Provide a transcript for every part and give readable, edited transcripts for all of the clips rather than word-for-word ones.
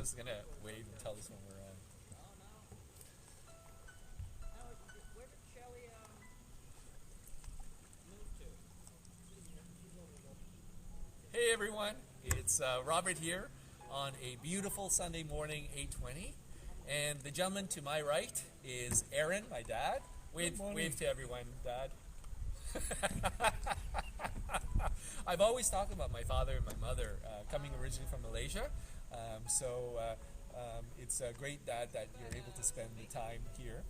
just gonna wave and tell us when we're on. Where did Shelly move to? Hey everyone, it's Robert here on a beautiful Sunday morning, 8:20, and the gentleman to my right is Aaron, my dad. Wave to everyone, Dad. I've always talked about my father and my mother coming originally from Malaysia, so it's great, Dad, that you're able to spend the time here.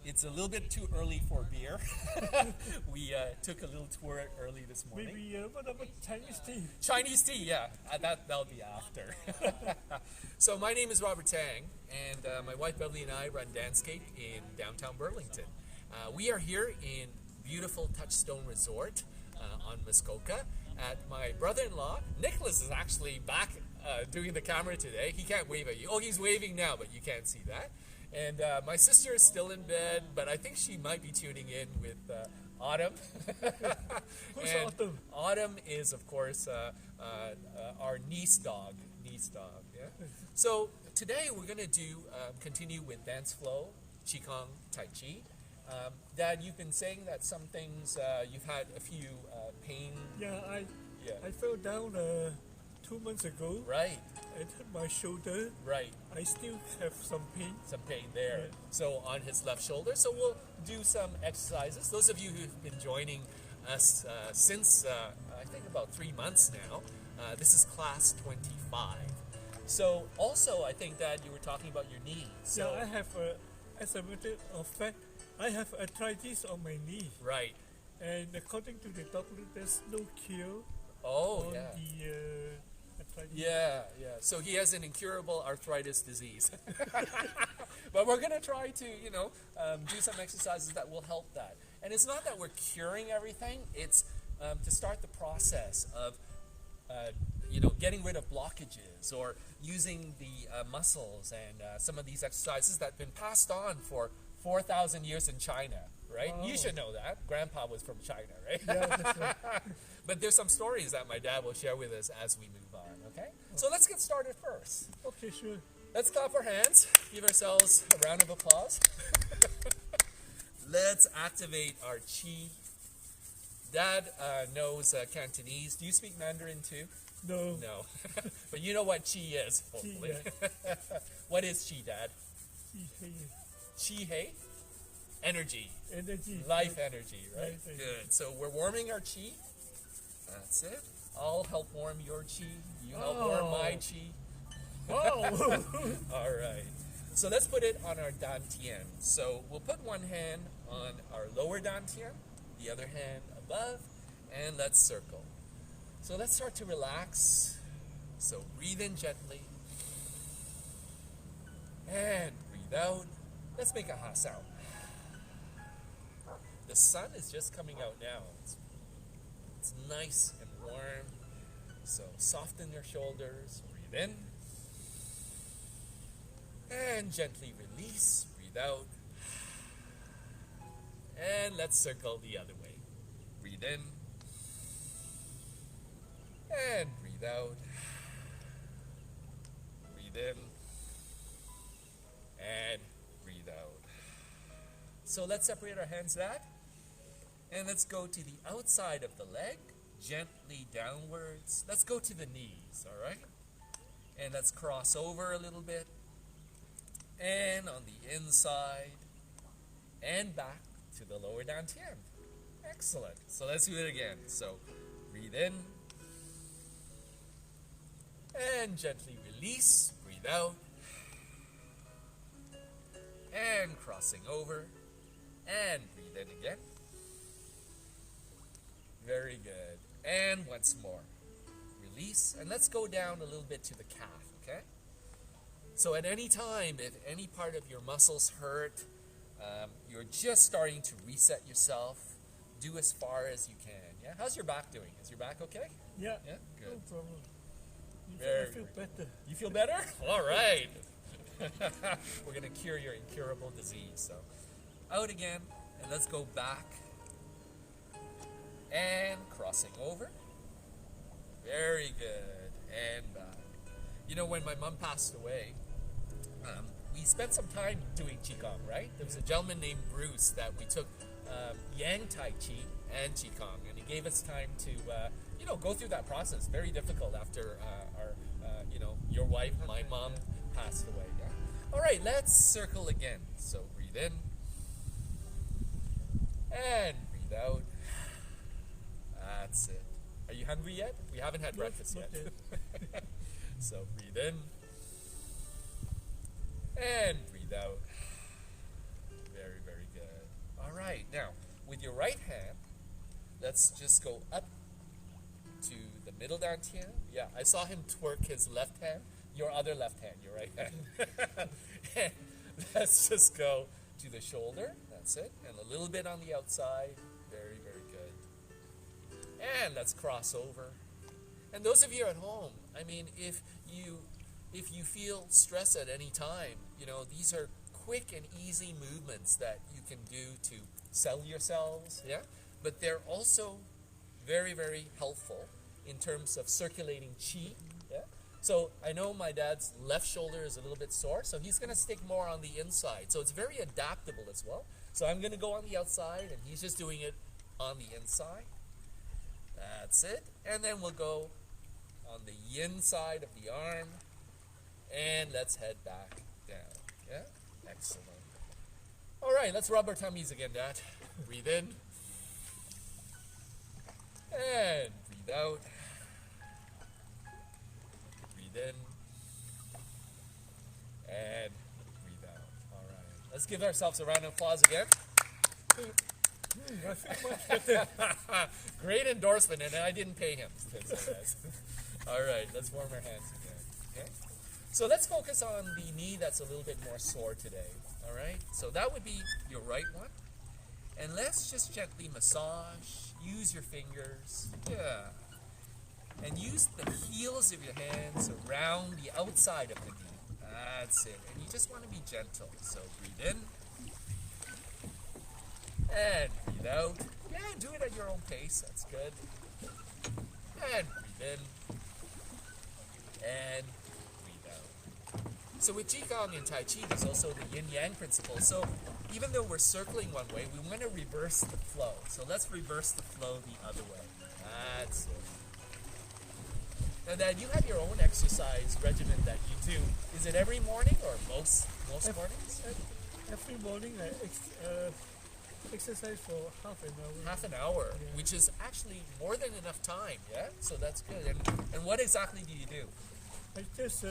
It's a little bit too early for beer. We took a little tour early this morning. Maybe what about Chinese tea? Chinese tea, yeah, that'll be after. So my name is Robert Tang, and my wife Beverly and I run Dancescape in downtown Burlington. We are here in beautiful Touchstone Resort on Muskoka at my brother-in-law. Nicholas is actually back doing the camera today. He can't wave at you. Oh, he's waving now, but you can't see that. And my sister is still in bed, but I think she might be tuning in with Autumn. Who's and Autumn? Autumn is, of course, our niece dog. Yeah. So today we're going to continue with danceFLOW, qigong, taichi. Dad, you've been saying that some things you've had a few pain. Yeah, I fell down 2 months ago. Right. I hurt my shoulder. Right. I still have some pain. Some pain there. Yeah. So on his left shoulder. So we'll do some exercises. Those of you who've been joining us since I think about 3 months now, this is class 25. So also I think that you were talking about your knees. So, Yeah, I have, as a matter of fact, I have arthritis on my knee. right. And according to the doctor, there's no cure Oh, on yeah. the arthritis. Yeah. So he has an incurable arthritis disease. But we're going to try to, do some exercises that will help that. And it's not that we're curing everything. It's to start the process of, getting rid of blockages or using the muscles and some of these exercises that have been passed on for 4,000 years in China, right? Wow. You should know that. Grandpa was from China, right? Yeah, that's right. But there's some stories that my dad will share with us as we move on, okay? So let's get started first. Okay, sure. Let's clap our hands. Give ourselves a round of applause. Let's activate our qi. Dad knows Cantonese. Do you speak Mandarin too? No. No. But you know what qi is, hopefully. Qi, What is qi, Dad? Qi, Qi, hey? Energy. energy. Life energy, right? Life energy. Good. So we're warming our qi. That's it. I'll help warm your qi. You help warm my qi. Wow. All right. So let's put it on our dantian. So we'll put one hand on our lower dantian, the other hand above, and let's circle. So let's start to relax. So breathe in gently. And breathe out. Let's make a ha sound. The sun is just coming out now. It's nice and warm. So soften your shoulders. Breathe in. And gently release. Breathe out. And let's circle the other way. Breathe in. And breathe out. Breathe in. And breathe out. So let's separate our hands, Dad. And let's go to the outside of the leg, gently downwards. Let's go to the knees, all right? And let's cross over a little bit. And on the inside, and back to the lower dantian. Excellent. So let's do it again. So breathe in. And gently release. Breathe out. And crossing over. And breathe in again. Very good. And once more. Release. And let's go down a little bit to the calf, okay? So at any time, if any part of your muscles hurt, you're just starting to reset yourself. Do as far as you can. Yeah. How's your back doing? Is your back okay? Yeah. Yeah. No Good. problem. Very I feel better. You feel better? All right. We're going to cure your incurable disease. So out again, and let's go back. And crossing over. Very good. And back. You know, when my mom passed away, we spent some time doing qigong, right? There was a gentleman named Bruce that we took yang taichi and qigong, and he gave us time to, go through that process. Very difficult after your wife, my mom, passed away. Yeah? All right, let's circle again. So breathe in and breathe out. That's it. Are you hungry yet? We haven't had breakfast yet. So breathe in and breathe out. Very, very good. All right, now with your right hand, let's just go up to the middle dantian. Yeah, I saw him twerk his left hand. Your other left hand, your right hand. And let's just go to the shoulder. That's it. And a little bit on the outside. Very, very good. And let's cross over. And those of you at home, I mean, if you feel stress at any time, these are quick and easy movements that you can do to settle yourselves, yeah? But they're also very, very helpful in terms of circulating qi, yeah? So I know my dad's left shoulder is a little bit sore, so he's going to stick more on the inside. So it's very adaptable as well. So I'm going to go on the outside, and he's just doing it on the inside. That's it. And then we'll go on the inside of the arm, and let's head back down. Yeah? Excellent. All right, let's rub our tummies again, Dad. Breathe in. And breathe out. Breathe in. And breathe out. All right. Let's give ourselves a round of applause again. Great endorsement, and I didn't pay him. All right, let's warm our hands again. Okay? So let's focus on the knee that's a little bit more sore today. All right? So that would be your right one. And let's just gently massage. Use your fingers. Yeah. And use the heels of your hands around the outside of the knee. That's it. And you just want to be gentle. So breathe in. And breathe out. Yeah, do it at your own pace. That's good. And breathe in. And breathe out. So with qigong and tai chi, there's also the yin-yang principle. So even though we're circling one way, we want to reverse the flow. So let's reverse the flow the other way. That's it. And then you have your own exercise regimen that you do. Is it every morning or most mornings? Every morning I exercise for half an hour. Half an hour, Yeah. which is actually more than enough time, yeah? So that's good. And what exactly do you do? I just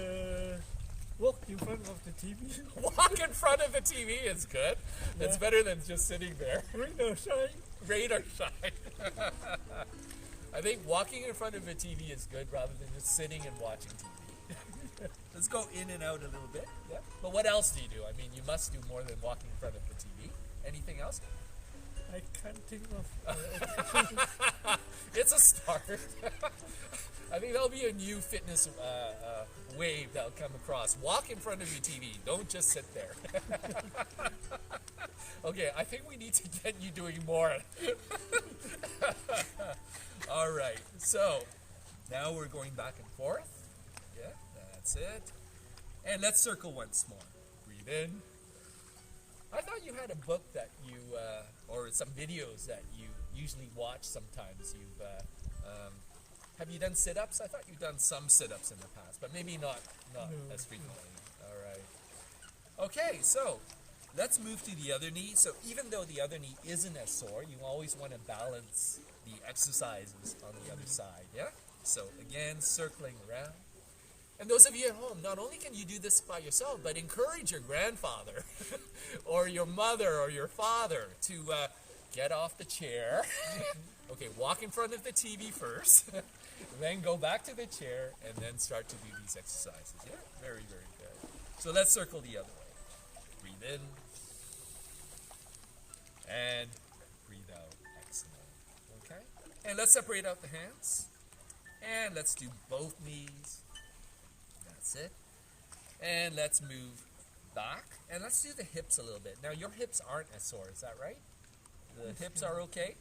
walk in front of the TV. Walk in front of the TV is good. It's better than just sitting there. Rain or shine. Rain or shine. I think walking in front of a TV is good rather than just sitting and watching TV. Let's go in and out a little bit. Yeah. But what else do you do? I mean, you must do more than walking in front of the TV. Anything else? I can't think of. It's a start. I think that'll be a new fitness wave that'll come across. Walk in front of your TV. Don't just sit there. Okay, I think we need to get you doing more. All right, so now we're going back and forth. Yeah, that's it. And let's circle once more. Breathe in. I thought you had a book that you, or some videos that you usually watch sometimes. Have you done sit-ups? I thought you've done some sit-ups in the past, but maybe not as frequently. All right. Okay, so let's move to the other knee. So even though the other knee isn't as sore, you always want to balance the exercises on the other side, yeah? So again, circling around. And those of you at home, not only can you do this by yourself, but encourage your grandfather or your mother or your father to get off the chair. Okay, walk in front of the TV first, then go back to the chair, and then start to do these exercises. Yeah, very, very good. So let's circle the other way. Breathe in. And breathe out. Excellent. Okay? And let's separate out the hands. And let's do both knees. That's it. And let's move back. And let's do the hips a little bit. Now, your hips aren't as sore, is that right? The hips are okay?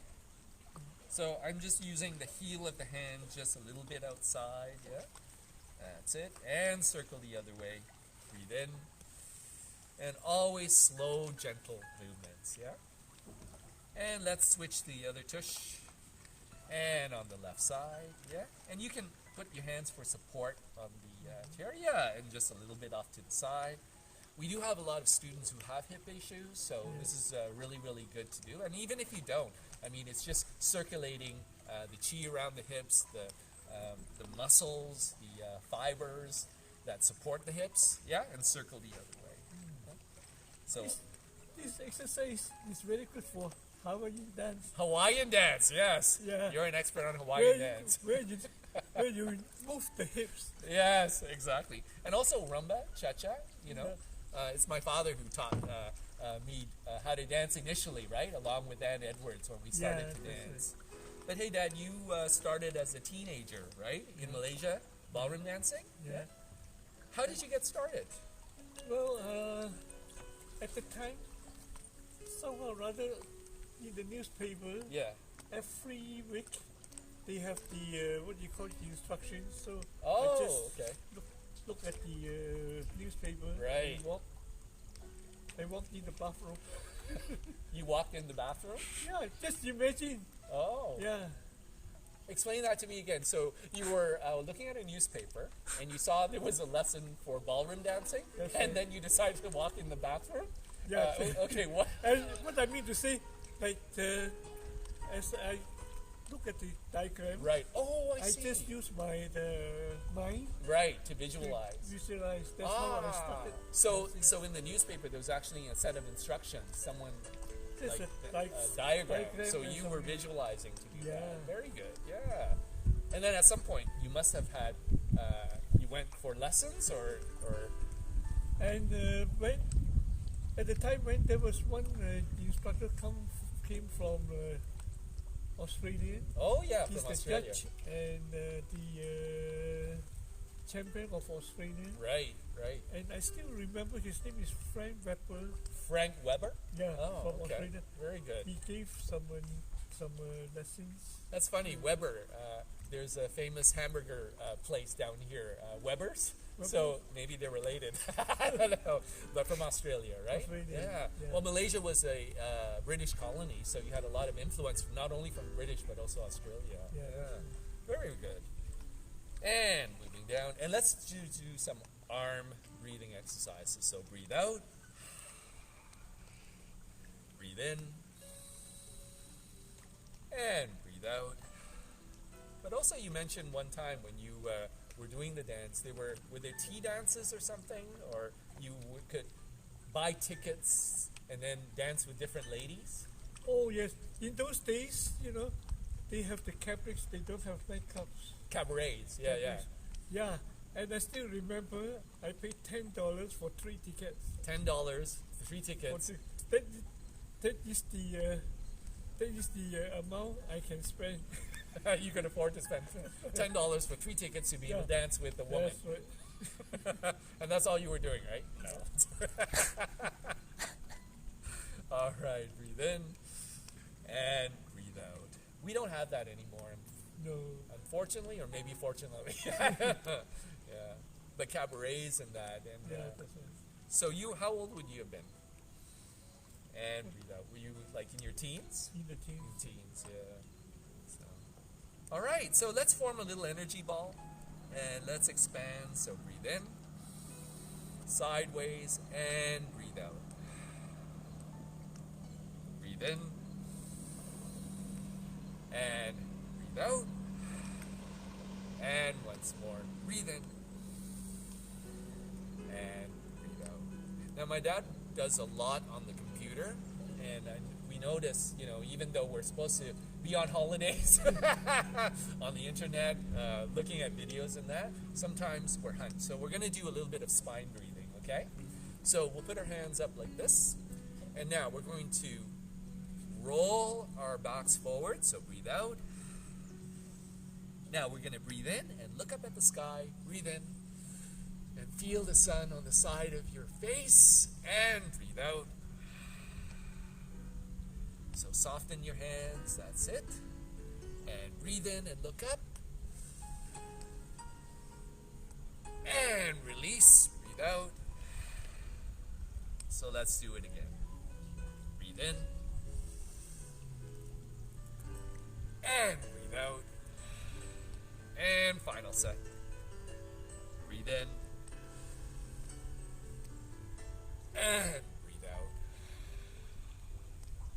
So I'm just using the heel of the hand just a little bit outside, yeah? That's it. And circle the other way. Breathe in. And always slow, gentle movements, yeah? And let's switch the other tush. And on the left side, yeah? And you can put your hands for support on the chair, yeah, and just a little bit off to the side. We do have a lot of students who have hip issues, so this is really, really good to do. And even if you don't, I mean, it's just circulating the chi around the hips, the muscles, the fibers that support the hips, yeah, and circle the other way. Okay? So This exercise is very good for Hawaiian dance. Hawaiian dance, yes. Yeah. You're an expert on Hawaiian dance. Where you move the hips. Yes, exactly. And also rumba, cha-cha, you know. It's my father who taught me how to dance initially, right? Along with Ann Edwards when we started to dance. But hey, Dad, you started as a teenager, right? In Malaysia, ballroom dancing? Yeah. How did you get started? Well, at the time, somehow or rather, in the newspaper, Yeah. every week they have the what do you call it, the instructions. So I Oh, just okay. look at the newspaper. Right. And I walked in the bathroom. You walked in the bathroom? Yeah, just imagine. Oh. Yeah. Explain that to me again. So you were looking at a newspaper and you saw there was a lesson for ballroom dancing, That's and right. then you decided to walk in the bathroom? Yeah. Okay, what? And what I mean to say, like, as I look at the diagram, Right. Oh, I I see. just use my mind Right, to to visualize. visualize. That's how I started. So in the newspaper there was actually a set of instructions. Someone Just like a diagram. So and you were something. visualizing to do that. Yeah. Very good. Yeah. And then at some point you must have had you went for lessons or And when at the time when there was one instructor came from Australia. oh yeah, He's from the Australia. judge and the champion of Australia. Right, right. And I still remember his name is Frank Weber. Frank Weber? Yeah, Oh, from okay. Australia. Very good. He gave some lessons. That's funny. Weber. There's a famous hamburger place down here, Weber's. Weber? So maybe they're related. I don't know. But from Australia, right? Australia, Yeah. yeah. Well, Malaysia was a British colony, so you had a lot of influence, not only from British, but also Australia. Yeah. Very good. And moving down. And let's do some arm breathing exercises. So breathe out. Breathe in. And breathe out. But also you mentioned one time when you were doing the dance, were there tea dances or something? Or you could buy tickets and then dance with different ladies? Oh yes, in those days, they have the cabarets. They don't have nightclubs. Cabarets, yeah, yeah. Yeah, and I still remember I paid $10 for 3 tickets. $10 for 3 tickets. That is the amount I can spend. You can afford to spend $10 for 3 tickets to be able to dance with a woman. That's right. And that's all you were doing, right? No. All right, breathe in and breathe out. We don't have that anymore, No. unfortunately, or maybe fortunately. Yeah. The cabarets and that. And Yeah, that's right. so how old would you have been? And breathe out. Were you like in your teens? In the team. Teens, yeah. So, all right, so let's form a little energy ball and let's expand. So breathe in, sideways, and breathe out. Breathe in, and breathe out. And once more, breathe in, and breathe out. Now my dad does a lot on the computer, and we notice, even though we're supposed to be on holidays on the internet, looking at videos and that, sometimes we're hunched. So we're going to do a little bit of spine breathing, okay? So we'll put our hands up like this, and now we're going to roll our backs forward, so breathe out. Now we're going to breathe in and look up at the sky, breathe in, and feel the sun on the side of your face, and breathe out. So soften your hands, that's it. And breathe in and look up. let's do it again. Breathe in. And breathe out. And final set. Breathe in. And breathe out.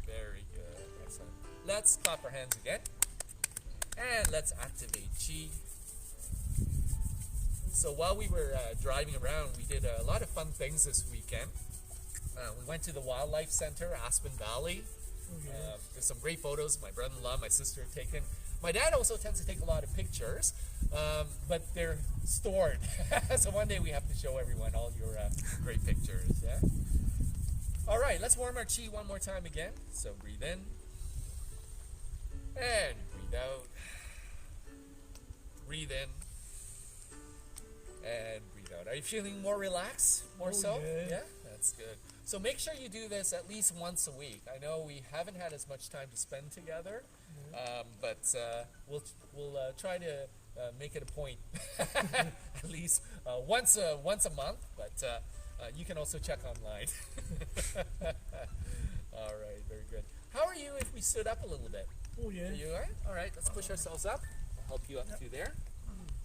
Very good. Excellent. Let's clap our hands again. And let's activate Qi. So while we were driving around, we did a lot of fun things this weekend. We went to the Wildlife Center, Aspen Valley. There's some great photos my brother-in-law, my sister have taken. My dad also tends to take a lot of pictures, but they're stored. So one day we have to show everyone all your great pictures. Yeah. All right, let's warm our Qi one more time again. So breathe in. And breathe out. Breathe in. And breathe out. Are you feeling more relaxed? More so? Yeah. That's good. So make sure you do this at least once a week. I know we haven't had as much time to spend together, but we'll try to make it a point at least once a month. But you can also check online. All right, very good. How are you if we stood up a little bit? Oh, yeah. Are you all right? All right, let's push ourselves up. I'll help you up through there.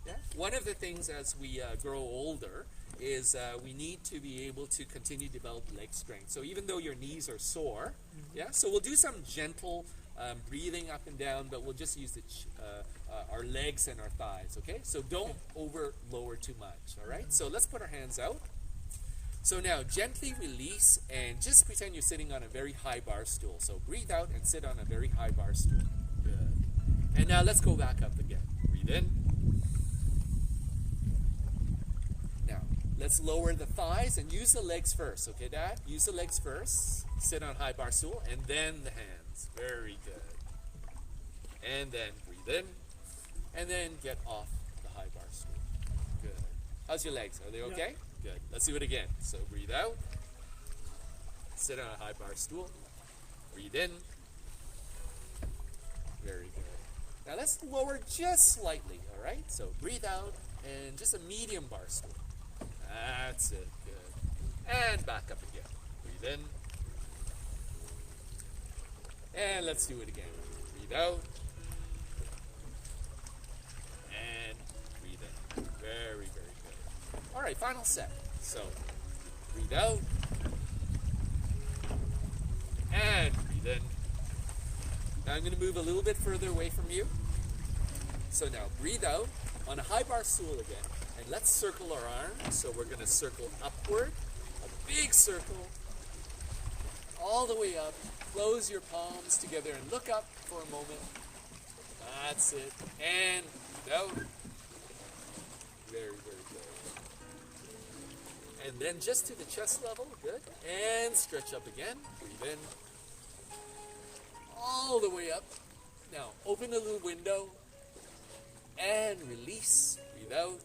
Yeah. One of the things as we grow older is we need to be able to continue to develop leg strength. So even though your knees are sore, yeah, so we'll do some gentle breathing up and down, but we'll just use our legs and our thighs, okay? So don't over lower too much, all right? So let's put our hands out. So now gently release and just pretend you're sitting on a very high bar stool. So breathe out and sit on a very high bar stool. Good. And now let's go back up again. Breathe in. Now, let's lower the thighs and use the legs first, okay, Dad? Use the legs first. Sit on high bar stool, and then the hands. Very good. And then breathe in, and then get off the high bar stool. Good. How's your legs? Are they okay? Good. Let's do it again. So breathe out. Sit on a high bar stool. Breathe in. Very good. Now let's lower just slightly, all right? So breathe out and just a medium bar stool. That's it. Good. And back up again. Breathe in. And let's do it again. Breathe out. And breathe in. Very, very good. All right, final set. So breathe out. And breathe in. Now I'm going to move a little bit further away from you. So now breathe out on a high bar stool again. And let's circle our arms. So we're going to circle upward. A big circle. All the way up. Close your palms together and look up for a moment. That's it. And out. Very, very good. And then just to the chest level. Good. And stretch up again. Breathe in. All the way up. Now open a little window and release. Breathe out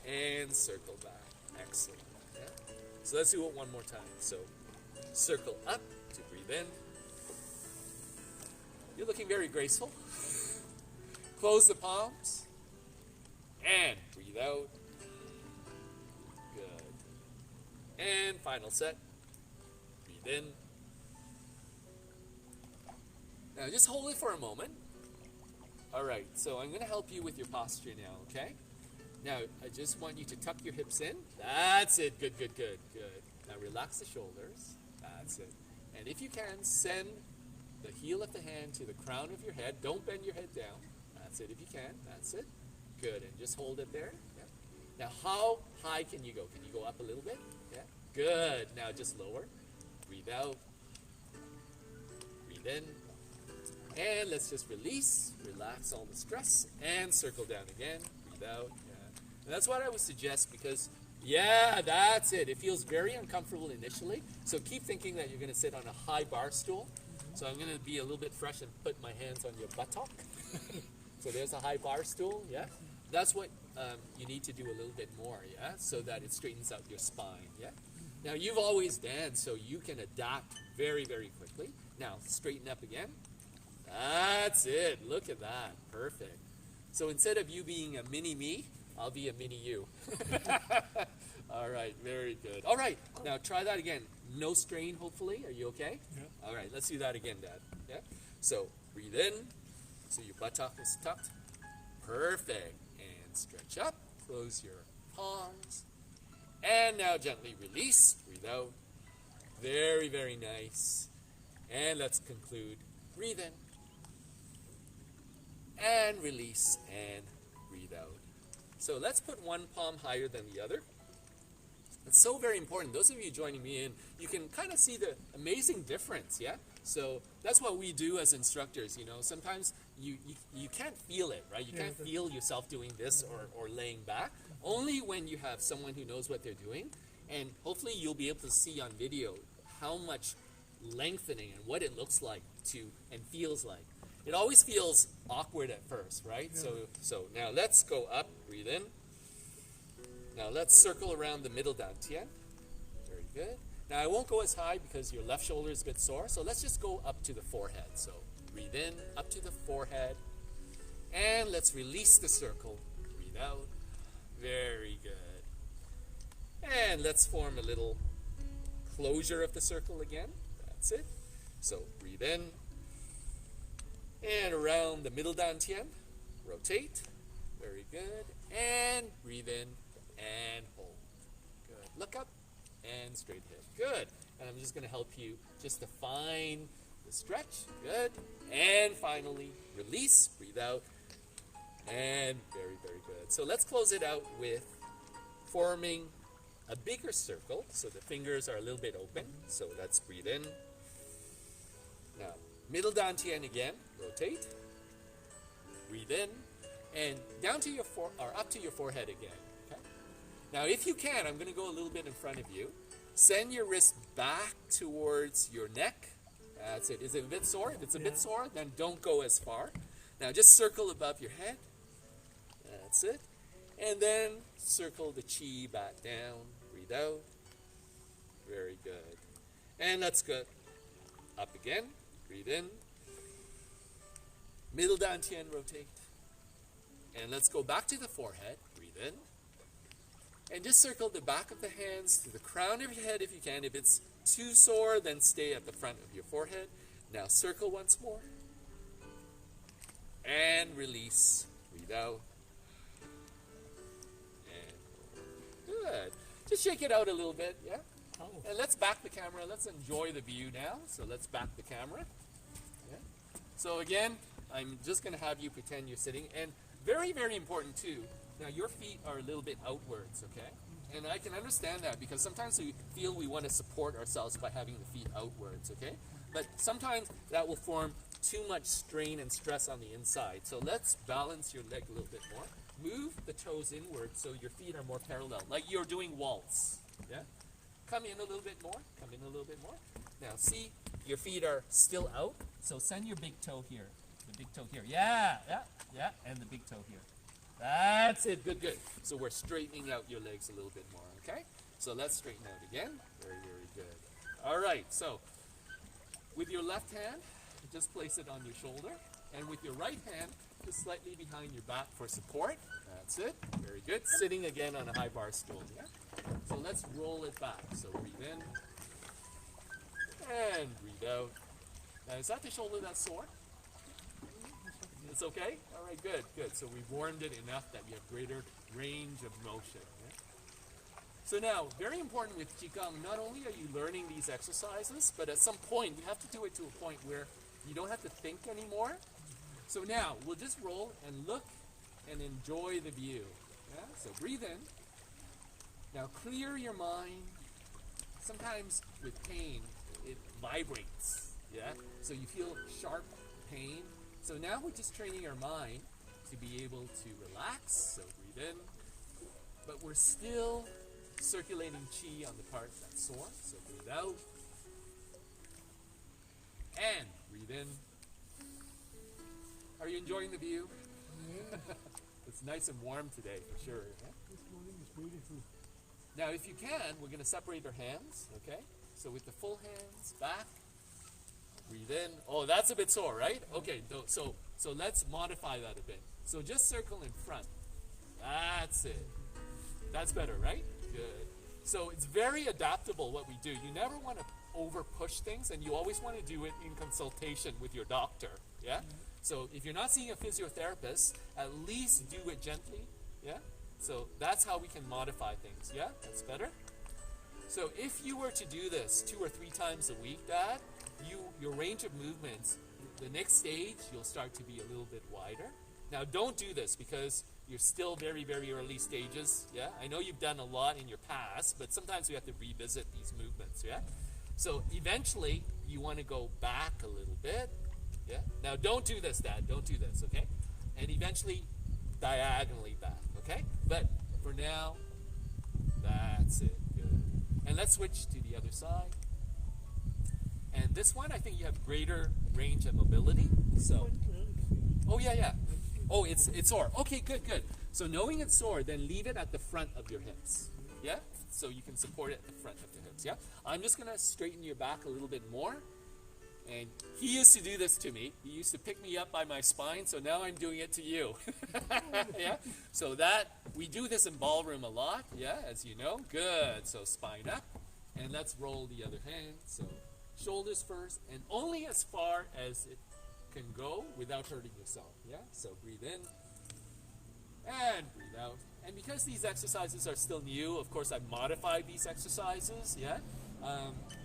and circle back. Excellent. Yeah? So let's do it one more time. So circle up to breathe in. You're looking very graceful. Close the palms and breathe out. Good. And final set. Breathe in. Now just hold it for a moment. All right, so I'm going to help you with your posture now, okay? Now, I just want you to tuck your hips in. That's it. Good, good, good, good. Now relax the shoulders. That's it. And if you can, send the heel of the hand to the crown of your head. Don't bend your head down. That's it if you can. That's it. Good, and just hold it there. Yeah. Now, how high can you go? Can you go up a little bit? Yeah. Good. Now just lower. Breathe out. Breathe in. And let's just release, relax all the stress, and circle down again. Breathe out. Yeah. And that's what I would suggest because, yeah, that's it. It feels very uncomfortable initially. So keep thinking that you're going to sit on a high bar stool. So I'm going to be a little bit fresh and put my hands on your buttock. So there's a high bar stool. Yeah. That's what you need to do a little bit more. Yeah. So that it straightens out your spine. Yeah. Now you've always danced, so you can adapt very, very quickly. Now straighten up again. That's it. Look at that. Perfect. So instead of you being a mini me, I'll be a mini you. All right. Very good. All right. Now try that again. No strain, hopefully. Are you okay? Yeah. All right, let's do that again, Dad. Yeah? So breathe in. So your buttock is tucked. Perfect. And stretch up. Close your palms. And now gently release. Breathe out. Very, very nice. And let's conclude. Breathe in. And release. And breathe out. So let's put one palm higher than the other. It's so very important. Those of you joining me in, you can kind of see the amazing difference, yeah? So that's what we do as instructors, you know. Sometimes you can't feel it, right? You can't feel yourself doing this or laying back. Only when you have someone who knows what they're doing. And hopefully you'll be able to see on video how much lengthening and what it looks like and feels like. It always feels awkward at first, right? Yeah. So now let's go up, breathe in. Now let's circle around the middle dantian. Very good. Now I won't go as high because your left shoulder is a bit sore, so let's just go up to the forehead. So breathe in, up to the forehead, and let's release the circle. Breathe out. Very good. And let's form a little closure of the circle again. That's it. So breathe in, and around the middle dantian. Rotate. Very good. And breathe in. And hold. Good. Look up and straight hip. Good. And I'm just going to help you just define the stretch. Good. And finally, release. Breathe out. And very, very good. So let's close it out with forming a bigger circle. So the fingers are a little bit open. So let's breathe in. Now, middle dantian again. Rotate. Breathe in. And down to your up to your forehead again. Now, if you can, I'm going to go a little bit in front of you. Send your wrist back towards your neck. That's it. Is it a bit sore? If it's a bit sore, then don't go as far. Now, just circle above your head. That's it. And then circle the chi back down. Breathe out. Very good. And let's go up again. Breathe in. Middle dantian, rotate. And let's go back to the forehead. Breathe in. And just circle the back of the hands to the crown of your head if you can. If it's too sore, then stay at the front of your forehead. Now circle once more. And release. Breathe out. And good. Just shake it out a little bit, yeah? Oh. And let's back the camera. Let's enjoy the view now. So let's back the camera. Yeah. So again, I'm just going to have you pretend you're sitting. And very, very important too. Now your feet are a little bit outwards, okay? And I can understand that because sometimes we feel we want to support ourselves by having the feet outwards, okay? But sometimes that will form too much strain and stress on the inside. So let's balance your leg a little bit more. Move the toes inward so your feet are more parallel, like you're doing waltz, yeah? Come in a little bit more, come in a little bit more. Now see, your feet are still out, so send your big toe here. The big toe here, yeah, and the big toe here. That's it, good, good. So we're straightening out your legs a little bit more, okay? So let's straighten out again. Very, very good. All right, so with your left hand, just place it on your shoulder. And with your right hand, just slightly behind your back for support. That's it, very good. Sitting again on a high bar stool, yeah? So let's roll it back. So breathe in. And breathe out. Now, is that the shoulder that's sore? It's okay? All right, good, good. So we've warmed it enough that you have greater range of motion. Yeah? So now, very important with qigong, not only are you learning these exercises, but at some point, you have to do it to a point where you don't have to think anymore. So now, we'll just roll and look and enjoy the view. Yeah? So breathe in. Now clear your mind. Sometimes with pain, it vibrates. Yeah? So you feel sharp pain. So now we're just training our mind to be able to relax, so breathe in. But we're still circulating qi on the part that's sore, so breathe out. And breathe in. Are you enjoying the view? Yeah. It's nice and warm today, for sure. Yeah? This morning is beautiful. Now, if you can, we're going to separate our hands, okay? So with the full hands, back. Breathe in. Oh, that's a bit sore, right? Okay, so let's modify that a bit. So just circle in front. That's it. That's better, right? Good. So it's very adaptable what we do. You never want to over push things, and you always want to do it in consultation with your doctor. Yeah. So if you're not seeing a physiotherapist, at least do it gently. Yeah. So that's how we can modify things. Yeah. That's better. So if you were to do this 2 or 3 times a week, Dad, your range of movements, the next stage, you'll start to be a little bit wider. Now, don't do this because you're still very, very early stages. Yeah, I know you've done a lot in your past, but sometimes we have to revisit these movements. Yeah, so eventually you want to go back a little bit. Yeah. Now, don't do this, Dad. Don't do this. Okay. And eventually, diagonally back. Okay. But for now, that's it. Good. And let's switch to the other side. And this one, I think you have greater range of mobility. So, oh yeah. Oh, it's sore. Okay, good. So knowing it's sore, then leave it at the front of your hips. Yeah? So you can support it at the front of the hips. Yeah? I'm just going to straighten your back a little bit more. And he used to do this to me. He used to pick me up by my spine, so now I'm doing it to you. Yeah? So we do this in ballroom a lot, yeah, as you know. Good. So spine up. And let's roll the other hand. So shoulders first, and only as far as it can go without hurting yourself. Yeah? So breathe in and breathe out. And because these exercises are still new, of course I've modified these exercises. Yeah?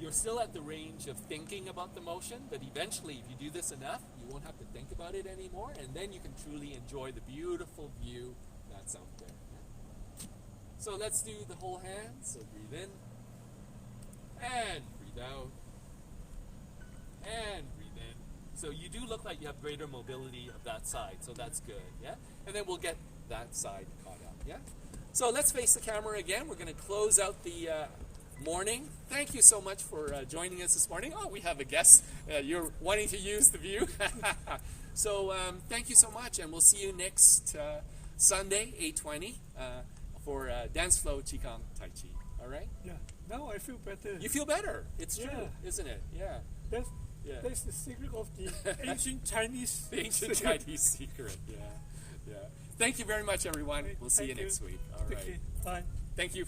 You're still at the range of thinking about the motion, but eventually if you do this enough, you won't have to think about it anymore, and then you can truly enjoy the beautiful view that's out there. Yeah? So let's do the whole hand. So breathe in and breathe out. And breathe in. So you do look like you have greater mobility of that side, so that's good, yeah? And then we'll get that side caught up, yeah? So let's face the camera again. We're going to close out the morning. Thank you so much for joining us this morning. Oh, we have a guest. You're wanting to use the view. So thank you so much, and we'll see you next Sunday, 8:20, for danceFLOW, qigong, taichi. All right? Yeah. Now I feel better. You feel better. It's true, Yeah. isn't it? Yeah. Yeah. That's the secret of the ancient Chinese. The ancient Chinese secret. Yeah. Thank you very much, everyone. We'll see you Thank you. next week. All right. Okay, bye. Thank you.